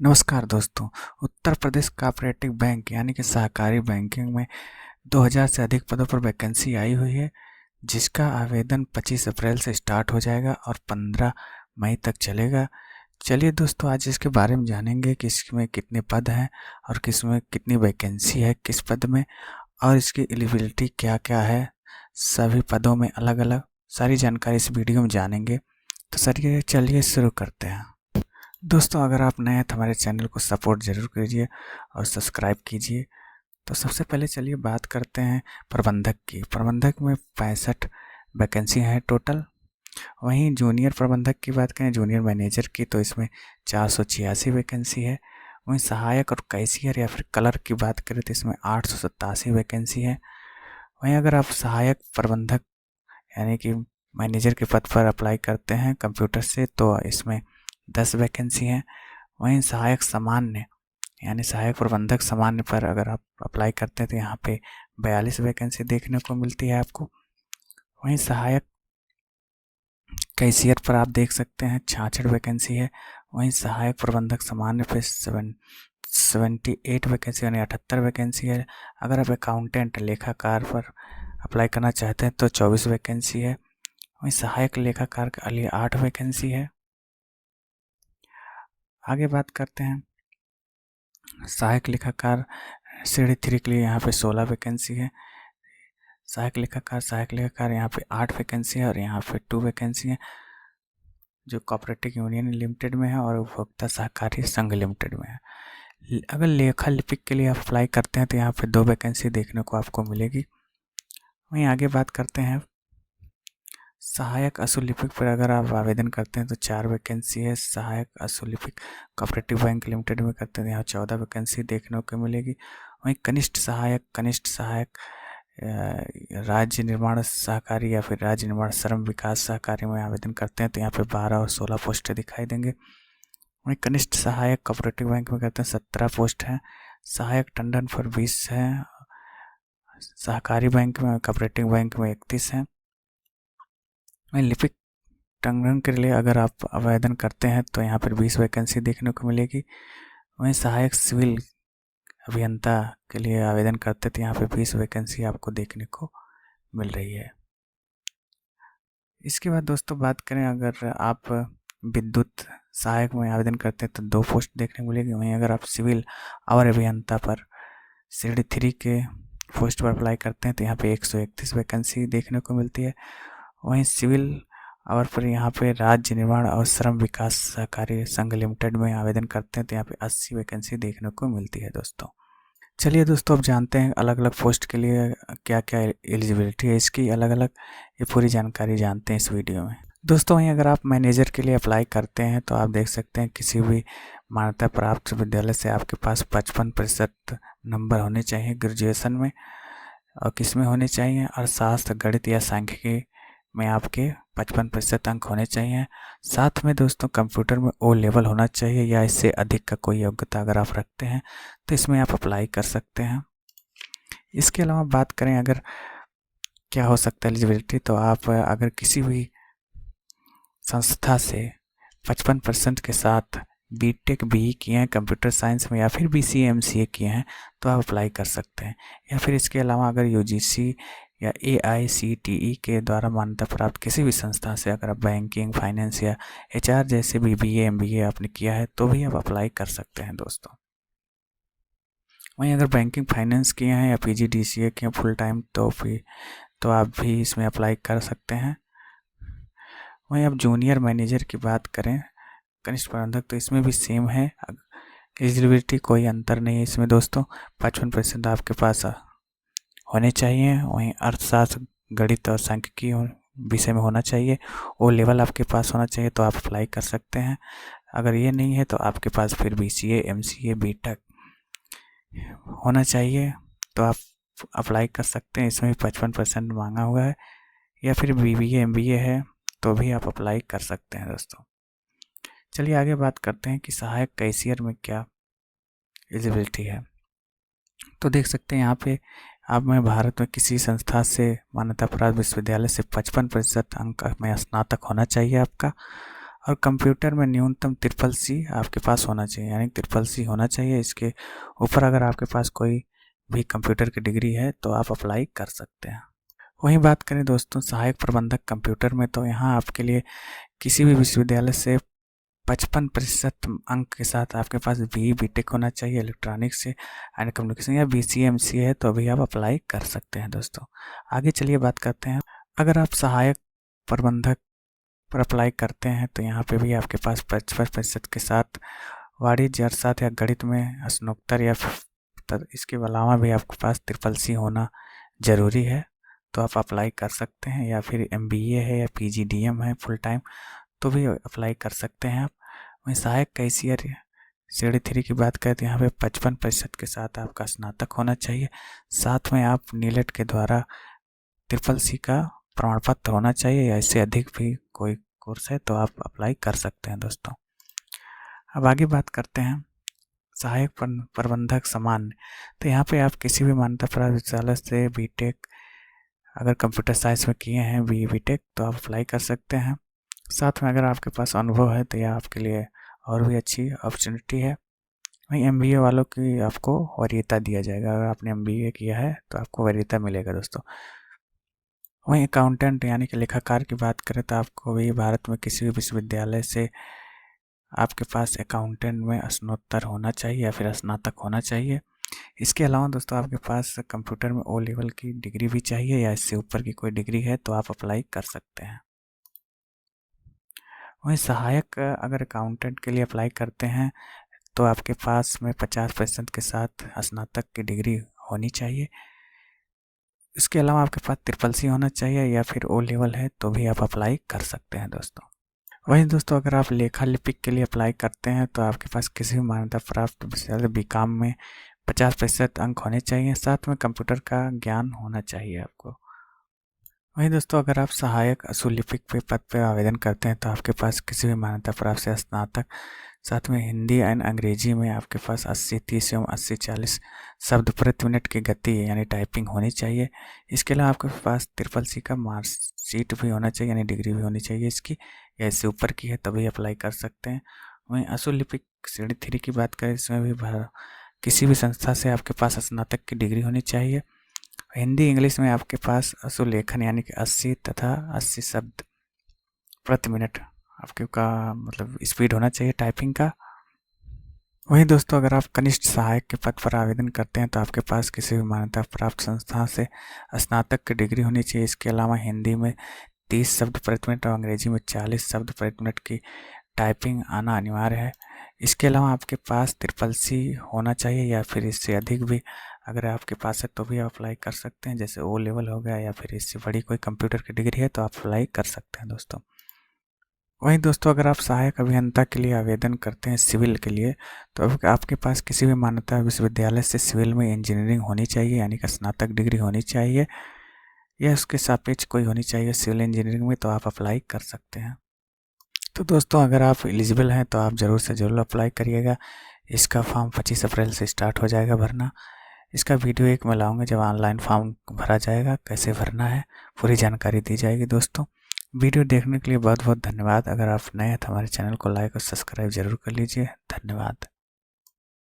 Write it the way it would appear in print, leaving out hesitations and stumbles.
नमस्कार दोस्तों। Uttar Pradesh cooperative bank यानी कि सहकारी बैंकिंग में 2000 से अधिक पदों पर वैकेंसी आई हुई है, जिसका आवेदन 25 अप्रैल से स्टार्ट हो जाएगा और 15 मई तक चलेगा। चलिए दोस्तों, आज इसके बारे में जानेंगे कि इसमें कितने पद हैं और किसमें कितनी वैकेंसी है, किस पद में, और इसकी एलिजिबिलिटी क्या क्या है। सभी पदों में अलग अलग सारी जानकारी इस वीडियो में जानेंगे। तो चलिए शुरू करते हैं। दोस्तों, अगर आप नए हैं तो हमारे चैनल को सपोर्ट ज़रूर कीजिए और सब्सक्राइब कीजिए। तो सबसे पहले चलिए बात करते हैं प्रबंधक की। प्रबंधक में 65 वैकेंसी हैं टोटल। वहीं जूनियर प्रबंधक की बात करें, जूनियर मैनेजर की, तो इसमें 486 वैकेंसी है। वहीं सहायक और कैशियर या फिर क्लर्क की बात करें तो इसमें 887 वैकेंसी है। वहीं अगर आप सहायक प्रबंधक यानी कि मैनेजर के पद पर अप्लाई करते हैं कंप्यूटर से तो इसमें 10 वैकेंसी हैं। वहीं सहायक सामान्य यानी सहायक प्रबंधक सामान्य पर अगर आप अप्लाई करते हैं तो यहाँ पे 42 वैकेंसी देखने को मिलती है आपको। वहीं सहायक कैशियर पर आप देख सकते हैं 66 वैकेंसी है। वहीं सहायक प्रबंधक सामान्य पे 78 वैकेंसी यानी 78 वैकेंसी है। अगर आप अकाउंटेंट लेखाकार पर अप्लाई करना चाहते हैं तो 24 वैकेंसी है। वहीं सहायक लेखाकार के लिए 8 वैकेंसी है। आगे बात करते हैं सहायक लेखाकार श्रेणी 3 के लिए यहाँ पे 16 वैकेंसी है। सहायक लेखाकार यहाँ पे 8 वैकेंसी है और यहाँ पे 2 वैकेंसी है जो कोऑपरेटिव यूनियन लिमिटेड में है और उपभोक्ता सहकारी संघ लिमिटेड में है। अगर लेखा लिपिक के लिए आप अप्लाई करते हैं तो यहाँ पे 2 वैकेंसी देखने को आपको मिलेगी। वहीं आगे बात करते हैं सहायक असुलिपिक पर अगर आप आवेदन करते हैं तो 4 वैकेंसी है। सहायक असुलिपिक कोऑपरेटिव बैंक लिमिटेड में करते हैं यहाँ 14 वैकेंसी देखने को मिलेगी। वहीं कनिष्ठ सहायक राज्य निर्माण सहकारी या फिर राज्य निर्माण श्रम विकास सहकारी में आवेदन करते हैं तो यहाँ पे 12 और 16 पोस्ट दिखाई देंगे। वहीं कनिष्ठ सहायक कोऑपरेटिव बैंक में करते हैं 17 पोस्ट हैं। सहायक टंडन पर 20 है। सहकारी बैंक में कोऑपरेटिव बैंक में 31 हैं। वहीं लिपिक टंडन के लिए अगर आप आवेदन करते हैं तो यहाँ पर 20 वैकेंसी देखने को मिलेगी। वहीं सहायक सिविल अभियंता के लिए आवेदन करते तो यहाँ पे 20 वैकेंसी आपको देखने को मिल रही है। इसके बाद दोस्तों बात करें अगर आप विद्युत सहायक में आवेदन करते हैं तो 2 पोस्ट देखने को मिलेगी। वहीं अगर आप सिविल और अभियंता पर श्रेणी 3 के पोस्ट पर अप्लाई करते हैं तो यहाँ पे 131 वैकेंसी देखने को मिलती है। वहीं सिविल और पर यहाँ पे राज्य निर्माण और श्रम विकास सहकारी संघ लिमिटेड में आवेदन करते हैं तो यहाँ पे 80 वैकेंसी देखने को मिलती है दोस्तों। चलिए दोस्तों, अब जानते हैं अलग अलग पोस्ट के लिए क्या क्या एलिजिबिलिटी है इसकी, अलग अलग ये पूरी जानकारी जानते हैं इस वीडियो में। दोस्तों, वहीं अगर आप मैनेजर के लिए अप्लाई करते हैं तो आप देख सकते हैं किसी भी मान्यता प्राप्त विद्यालय से आपके पास 55% नंबर होने चाहिए ग्रेजुएशन में, और किस में होने चाहिए, अर्थशास्त्र, गणित या सांख्यिकी में आपके 55% अंक होने चाहिए। साथ में दोस्तों कंप्यूटर में O लेवल होना चाहिए या इससे अधिक का कोई योग्यता अगर आप रखते हैं तो इसमें आप अप्लाई कर सकते हैं। इसके अलावा बात करें अगर क्या हो सकता है एलिजिबिलिटी, तो आप अगर किसी भी संस्था से 55% के साथ बीटेक BE किए हैं कंप्यूटर साइंस में या फिर BCA MCA किए हैं तो आप अप्लाई कर सकते हैं। या फिर इसके अलावा अगर UGC या AICTE के द्वारा मान्यता प्राप्त किसी भी संस्था से अगर आप बैंकिंग, फाइनेंस या HR जैसे भी BA MBA आपने किया है तो भी आप अप्लाई कर सकते हैं दोस्तों। वहीं अगर बैंकिंग फाइनेंस किए हैं या PGDCA किए हैं फुल टाइम तो आप भी इसमें अप्लाई कर सकते हैं। वहीं अब जूनियर मैनेजर की बात करें कनिष्ठ प्रबंधक तो इसमें भी सेम है, एलिजिबिलिटी कोई अंतर नहीं है इसमें दोस्तों। 55% आपके पास होने चाहिए। वहीं अर्थशास्त्र, गणित और सांख्यिकी विषय में होना चाहिए। O लेवल आपके पास होना चाहिए तो आप अप्लाई कर सकते हैं। अगर ये नहीं है तो आपके पास फिर BCA MCA BTech होना चाहिए तो आप अप्लाई कर सकते हैं। इसमें 55% मांगा हुआ है। या फिर BBA MBA है तो भी आप अप्लाई कर सकते हैं दोस्तों। चलिए आगे बात करते हैं कि सहायक कैशियर में क्या एलिजिबिलिटी है। तो देख सकते हैं यहाँ पे आप में भारत में किसी संस्था से मान्यता प्राप्त विश्वविद्यालय से 55% अंक में स्नातक होना चाहिए आपका। और कंप्यूटर में न्यूनतम CCC आपके पास होना चाहिए, यानी CCC होना चाहिए। इसके ऊपर अगर आपके पास कोई भी कंप्यूटर की डिग्री है तो आप अप्लाई कर सकते हैं। वहीं बात करें दोस्तों सहायक प्रबंधक कंप्यूटर में, तो यहाँ आपके लिए किसी भी विश्वविद्यालय से 55% अंक के साथ आपके पास BE BTech होना चाहिए इलेक्ट्रॉनिक्स से एंड कम्युनिकेशन, या BCA MCA है तो अभी आप अप्लाई कर सकते हैं दोस्तों। आगे चलिए बात करते हैं, अगर आप सहायक प्रबंधक पर अप्लाई करते हैं तो यहाँ पे भी आपके पास 55% के साथ वाणिज्य अर्थशास्त्र या गणित में स्नातकोत्तर या इसके अलावा भी आपके पास CCC होना ज़रूरी है, तो आप अप्लाई कर सकते हैं। या फिर MBA है या PGDM है फुल टाइम तो भी अप्लाई कर सकते हैं आप। वहीं सहायक कैशियर श्रेणी 3 की बात करें तो यहाँ पे 55% के साथ आपका स्नातक होना चाहिए, साथ में आप नीलेट के द्वारा CCC का प्रमाण पत्र होना चाहिए, या इससे अधिक भी कोई कोर्स है तो आप अप्लाई कर सकते हैं दोस्तों। अब आगे बात करते हैं सहायक प्रबंधक सामान्य, तो यहाँ पे आप किसी भी मान्यता प्राप्त विद्यालय से BTech अगर कंप्यूटर साइंस में किए हैं BE BTech तो आप अप्लाई कर सकते हैं। साथ में अगर आपके पास अनुभव है तो यह आपके लिए और भी अच्छी अपॉर्चुनिटी है। वहीं MBA वालों की आपको वरीयता दिया जाएगा, अगर आपने MBA किया है तो आपको वरीयता मिलेगा दोस्तों। वहीं अकाउंटेंट यानी कि लेखाकार की बात करें तो आपको भी भारत में किसी भी विश्वविद्यालय से आपके पास अकाउंटेंट में स्नातक होना चाहिए या फिर स्नातक होना चाहिए। इसके अलावा दोस्तों आपके पास कंप्यूटर में O लेवल की डिग्री भी चाहिए, या इससे ऊपर की कोई डिग्री है तो आप अप्लाई कर सकते हैं। वहीं सहायक अगर अकाउंटेंट के लिए अप्लाई करते हैं तो आपके पास में 50% के साथ स्नातक की डिग्री होनी चाहिए। इसके अलावा आपके पास CCC होना चाहिए, या फिर O लेवल है तो भी आप अप्लाई कर सकते हैं दोस्तों। वहीं दोस्तों अगर आप लेखा लिपिक के लिए अप्लाई करते हैं तो आपके पास किसी भी मान्यता प्राप्त विश्वविद्यालय BCom में 50% अंक होने चाहिए, साथ में कंप्यूटर का ज्ञान होना चाहिए आपको। वहीं दोस्तों अगर आप सहायक असुलिपिक पे पद पर आवेदन करते हैं तो आपके पास किसी भी मान्यता प्राप्त से स्नातक, साथ में हिंदी एंड अंग्रेजी में आपके पास 80-30 एवं 80-40 शब्द प्रति मिनट की गति यानी टाइपिंग होनी चाहिए। इसके अलावा आपके पास CCC का मार्कशीट भी होना चाहिए, यानी डिग्री भी होनी चाहिए इसकी, या इससे ऊपर की है तभी अप्लाई कर सकते हैं। वहीं असुलिपिक श्रेणी 3 की बात करें, इसमें भी किसी भी संस्था से आपके पास स्नातक की डिग्री होनी चाहिए। हिंदी इंग्लिश में आपके पास असुलेखन यानी कि 80 तथा 80 शब्द प्रति मिनट आपके का मतलब स्पीड होना चाहिए टाइपिंग का। वहीं दोस्तों अगर आप कनिष्ठ सहायक के पद पर आवेदन करते हैं तो आपके पास किसी भी मान्यता प्राप्त संस्था से स्नातक की डिग्री होनी चाहिए। इसके अलावा हिंदी में 30 शब्द प्रति मिनट और अंग्रेजी में 40 शब्द प्रति मिनट की टाइपिंग आना अनिवार्य है। इसके अलावा आपके पास CCC होना चाहिए, या फिर इससे अधिक भी अगर आपके पास है तो भी आप अप्लाई कर सकते हैं, जैसे O लेवल हो गया, या फिर इससे बड़ी कोई कंप्यूटर की डिग्री है तो आप अप्लाई कर सकते हैं दोस्तों। वहीं दोस्तों अगर आप सहायक अभियंता के लिए आवेदन करते हैं सिविल के लिए, तो आपके पास किसी भी मान्यता विश्वविद्यालय से सिविल में इंजीनियरिंग होनी चाहिए, यानी कि स्नातक डिग्री होनी चाहिए, या उसके सापेक्ष कोई होनी चाहिए सिविल इंजीनियरिंग में, तो आप अप्लाई कर सकते हैं। तो दोस्तों अगर आप एलिजिबल हैं तो आप ज़रूर से ज़रूर अप्लाई करिएगा। इसका फॉर्म 25 अप्रैल से स्टार्ट हो जाएगा भरना। इसका वीडियो एक मैं लाऊंगा जब ऑनलाइन फॉर्म भरा जाएगा, कैसे भरना है पूरी जानकारी दी जाएगी दोस्तों। वीडियो देखने के लिए बहुत बहुत धन्यवाद। अगर आप नए हैं तो हमारे चैनल को लाइक और सब्सक्राइब ज़रूर कर लीजिए। धन्यवाद।